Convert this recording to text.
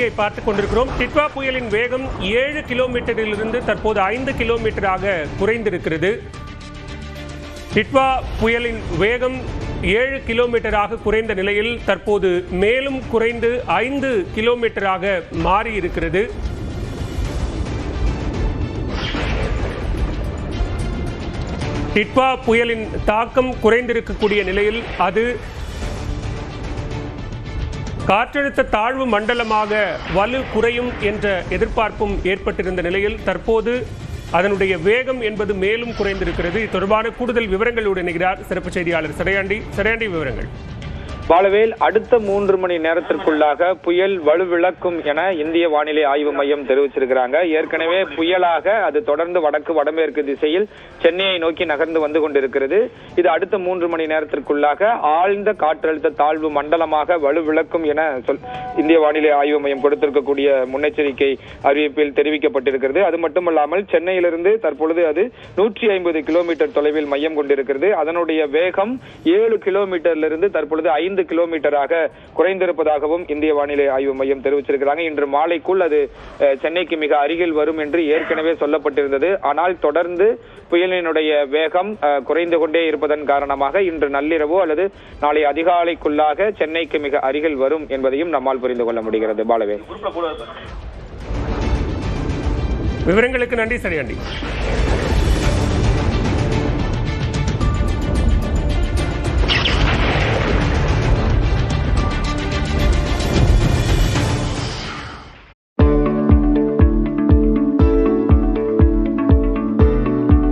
செய்தியை பார்த்துக் கொண்டிருக்கிறோம். டிட்வா புயலின் வேகம் 7 கிலோமீட்டரிலிருந்து தற்போது 5 கிலோமீட்டராக குறைந்திருக்கிறது. டிட்வா புயலின் வேகம் 7 கிலோமீட்டராக குறைந்த நிலையில் தற்போது மேலும் குறைந்து 5 கிலோமீட்டராக மாறி இருக்கிறது. டிட்வா புயலின் தாக்கம் குறைந்திருக்கக்கூடிய நிலையில் அது காற்றழுத்த தாழ்வு மண்டலமாக வலு குறையும் என்ற எதிர்பார்ப்பும் ஏற்பட்டிருந்த நிலையில் தற்போது அதனுடைய வேகம் என்பது மேலும் குறைந்திருக்கிறது. இது தொடர்பான கூடுதல் விவரங்களோடு இணைகிறார் சிறப்பு செய்தியாளர் சடையாண்டி. விவரங்கள். பாலவேல், அடுத்த 3 மணி நேரத்திற்குள்ளாக புயல் வலுவிழக்கும் என இந்திய வானிலை ஆய்வு மையம் தெரிவிச்சிருக்கிறாங்க. ஏற்கனவே புயலாக அது தொடர்ந்து வடமேற்கு திசையில் சென்னையை நோக்கி நகர்ந்து வந்து கொண்டிருக்கிறது. இது அடுத்த 3 மணி நேரத்திற்குள்ளாக ஆழ்ந்த காற்றழுத்த தாழ்வு மண்டலமாக வலுவிழக்கும் என இந்திய வானிலை ஆய்வு மையம் கொடுத்திருக்கக்கூடிய முன்னெச்சரிக்கை அறிவிப்பில் தெரிவிக்கப்பட்டிருக்கிறது. அது மட்டுமல்லாமல் சென்னையிலிருந்து தற்பொழுது அது 150 கிலோமீட்டர் தொலைவில் மையம் கொண்டிருக்கிறது. அதனுடைய வேகம் 7 கிலோமீட்டரிலிருந்து தற்பொழுது 5 கிலோமீட்டராக குறைந்திருப்பதாகவும் இந்திய வானிலை ஆய்வு மையம் தெரிவிச்சிருக்கிறாங்க. இன்று மாலைக்குள் அது சென்னைக்கு மிக அருகில் வரும் என்று ஏற்கனவே சொல்லப்பட்டிருந்தது. ஆனால் தொடர்ந்து புயலினுடைய வேகம் குறைந்து கொண்டே இருப்பதன் காரணமாக இன்று நள்ளிரவோ அல்லது நாளை அதிகாலைக்குள்ளாக சென்னைக்கு மிக அருகில் வரும் என்பதையும் நம்மால் புரிந்து கொள்ள முடிகிறது. பாலவே, விவரங்களுக்கு நன்றி. சடையாண்டி.